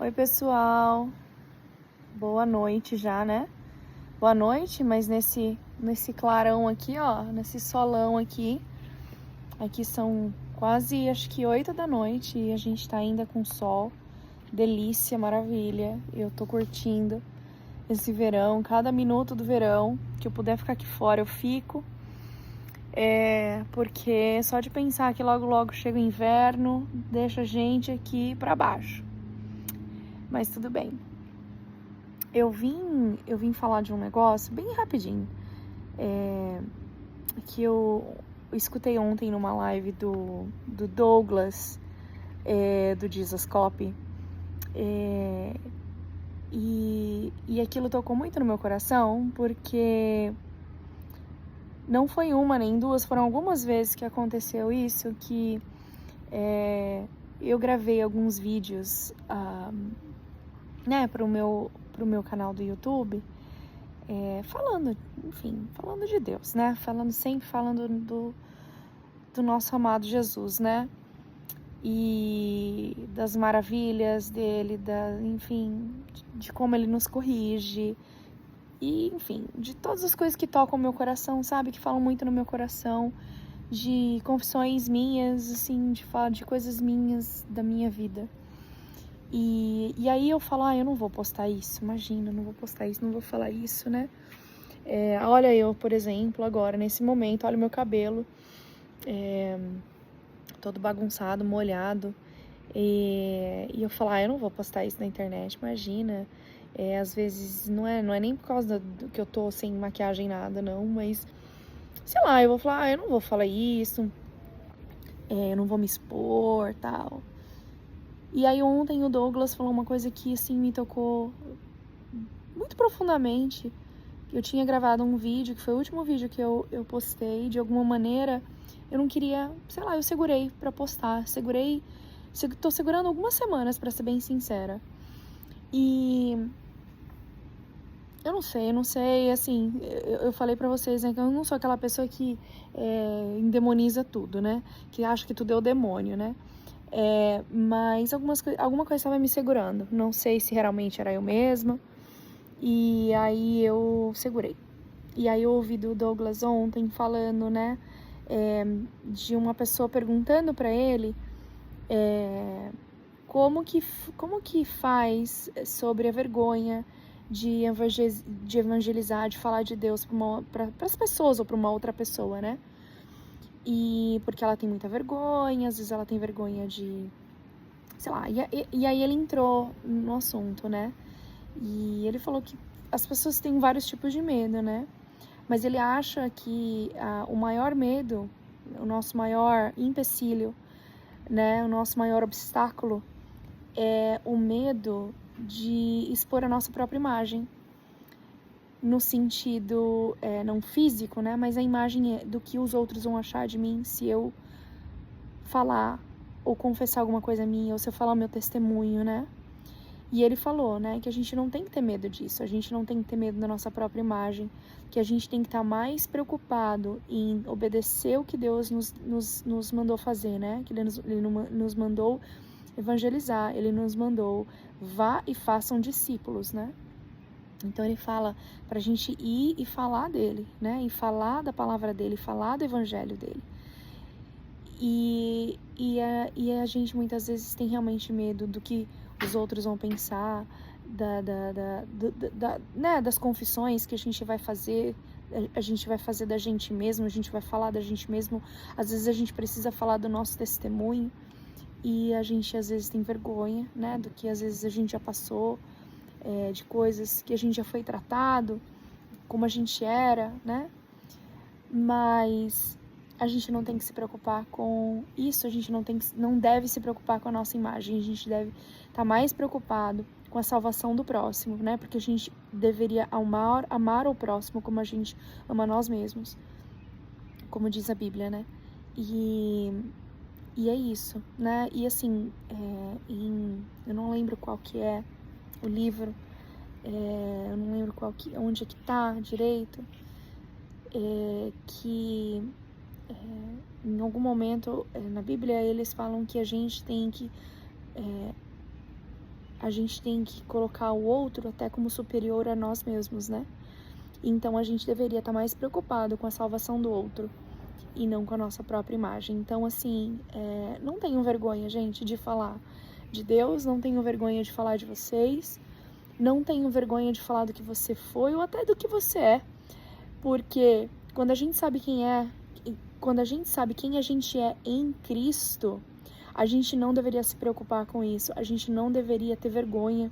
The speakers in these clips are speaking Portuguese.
Oi, pessoal. Boa noite já, né? Boa noite, mas nesse clarão aqui, ó, nesse solão aqui. Aqui são quase, acho que 8 da noite e a gente tá ainda com sol. Delícia, maravilha. Eu tô curtindo esse verão, cada minuto do verão que eu puder ficar aqui fora, eu fico. Porque só de pensar que logo logo chega o inverno, deixa a gente aqui pra baixo. Mas tudo bem. Eu vim falar de um negócio bem rapidinho, que eu escutei ontem numa live do Douglas, do Jesus Copy, e aquilo tocou muito no meu coração, porque não foi uma nem duas, foram algumas vezes que aconteceu isso, que eu gravei alguns vídeos, né, pro meu canal do YouTube, falando de Deus, né? Sempre falando do nosso amado Jesus, né? E das maravilhas dele, de como ele nos corrige. E, enfim, de todas as coisas que tocam o meu coração, sabe? Que falam muito no meu coração. De confissões minhas, assim, de falar de coisas minhas, da minha vida. E aí eu falo, eu não vou postar isso, imagina, não vou postar isso, não vou falar isso, né? Olha eu, por exemplo, agora, nesse momento, olha o meu cabelo, todo bagunçado, molhado, e eu falo, eu não vou postar isso na internet, imagina. Às vezes, não é nem por causa do que eu tô sem maquiagem, nada, não, mas, sei lá, eu vou falar, eu não vou falar isso, eu não vou me expor, tal. E aí ontem o Douglas falou uma coisa que, assim, me tocou muito profundamente. Eu tinha gravado um vídeo, que foi o último vídeo que eu postei, de alguma maneira, eu não queria, sei lá, eu segurei pra postar, tô segurando algumas semanas, pra ser bem sincera. E eu não sei, assim, eu falei pra vocês, né, que eu não sou aquela pessoa que endemoniza tudo, né, que acha que tudo é o demônio, né. Mas alguma coisa estava me segurando, não sei se realmente era eu mesma, e aí eu segurei. E aí eu ouvi do Douglas ontem falando, né, de uma pessoa perguntando pra ele como que faz sobre a vergonha de evangelizar, de falar de Deus para as pessoas ou para uma outra pessoa, né? E porque ela tem muita vergonha, às vezes ela tem vergonha de, sei lá, e aí ele entrou no assunto, né? E ele falou que as pessoas têm vários tipos de medo, né? Mas ele acha que o maior medo, o nosso maior empecilho, né? O nosso maior obstáculo é o medo de expor a nossa própria imagem. No sentido, não físico, né? Mas a imagem do que os outros vão achar de mim se eu falar ou confessar alguma coisa minha, ou se eu falar o meu testemunho, né? E ele falou, né, que a gente não tem que ter medo disso, a gente não tem que ter medo da nossa própria imagem, que a gente tem que estar mais preocupado em obedecer o que Deus nos mandou fazer, né? Que ele nos mandou evangelizar, ele nos mandou vá e façam discípulos, né? Então ele fala pra gente ir e falar dele, né? E falar da palavra dele, falar do evangelho dele. E a gente muitas vezes tem realmente medo do que os outros vão pensar, né, das confissões que a gente vai fazer da gente mesmo, a gente vai falar da gente mesmo. Às vezes a gente precisa falar do nosso testemunho e a gente às vezes tem vergonha, né, do que às vezes a gente já passou, de coisas que a gente já foi tratado, como a gente era, né? Mas a gente não tem que se preocupar com isso, a gente não deve se preocupar com a nossa imagem, a gente deve estar mais preocupado com a salvação do próximo, né? Porque a gente deveria amar o próximo como a gente ama nós mesmos, como diz a Bíblia, né? E é isso, né? E assim, eu não lembro qual que é o livro, eu não lembro onde é que tá direito, que em algum momento na Bíblia eles falam que a gente tem que a gente tem que colocar o outro até como superior a nós mesmos, né? Então a gente deveria estar mais preocupado com a salvação do outro e não com a nossa própria imagem. Então, assim, não tenham vergonha, gente, de falar de Deus, não tenham vergonha de falar de vocês, não tenham vergonha de falar do que você foi ou até do que você é, porque quando a gente sabe quem a gente é em Cristo, a gente não deveria se preocupar com isso, a gente não deveria ter vergonha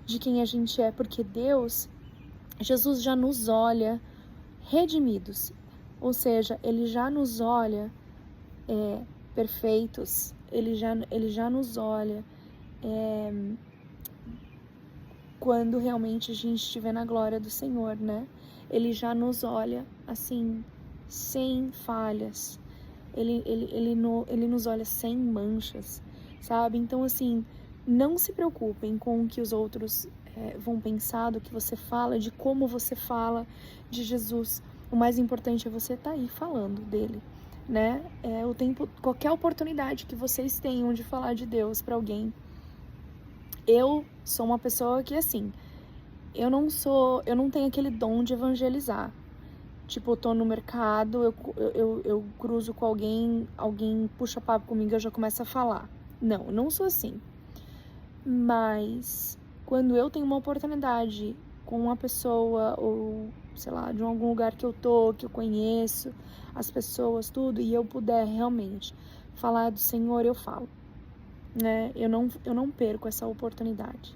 de quem a gente é, porque Jesus já nos olha redimidos, ou seja, Ele já nos olha perfeitos, Ele já nos olha quando realmente a gente estiver na glória do Senhor, né? Ele já nos olha assim, sem falhas, ele nos olha sem manchas, sabe? Então, assim, não se preocupem com o que os outros vão pensar, do que você fala, de como você fala de Jesus. O mais importante é você estar aí falando dele, né? Qualquer oportunidade que vocês tenham de falar de Deus para alguém. Eu sou uma pessoa que, assim, eu não tenho aquele dom de evangelizar. Tipo, eu tô no mercado, eu cruzo com alguém puxa papo comigo, eu já começo a falar. Não, eu não sou assim. Mas quando eu tenho uma oportunidade com uma pessoa, ou sei lá, de algum lugar que eu conheço as pessoas, tudo, e eu puder realmente falar do Senhor, eu falo, né? Eu não perco essa oportunidade.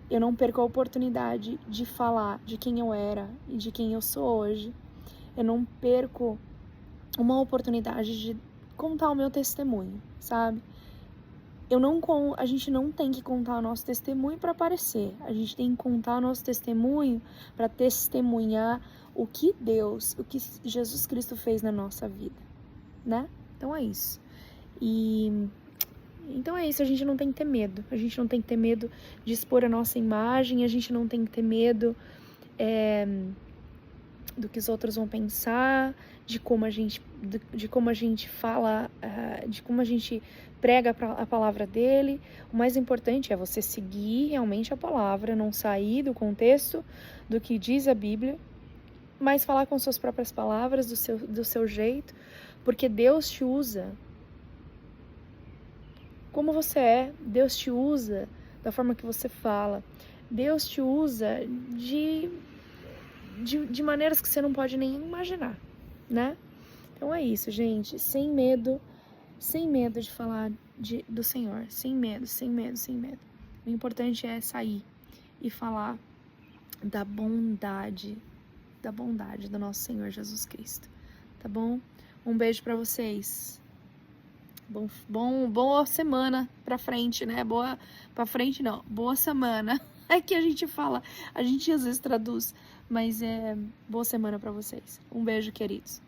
Eu não perco a oportunidade de falar de quem eu era e de quem eu sou hoje. Eu não perco uma oportunidade de contar o meu testemunho, sabe? A gente não tem que contar o nosso testemunho para aparecer. A gente tem que contar o nosso testemunho para testemunhar o que Jesus Cristo fez na nossa vida, né? Então é isso. Então é isso, a gente não tem que ter medo. A gente não tem que ter medo de expor a nossa imagem, a gente não tem que ter medo do que os outros vão pensar, de como a gente fala, de como a gente prega a palavra dele. O mais importante é você seguir realmente a palavra, não sair do contexto do que diz a Bíblia, mas falar com suas próprias palavras, do seu jeito, porque Deus te usa como você é, Deus te usa da forma que você fala, Deus te usa de maneiras que você não pode nem imaginar, né? Então é isso, gente, sem medo de falar do Senhor, sem medo. O importante é sair e falar da bondade do nosso Senhor Jesus Cristo, tá bom? Um beijo pra vocês. Boa semana pra frente, né? Boa semana. É que a gente fala, a gente às vezes traduz, mas boa semana pra vocês. Um beijo, queridos.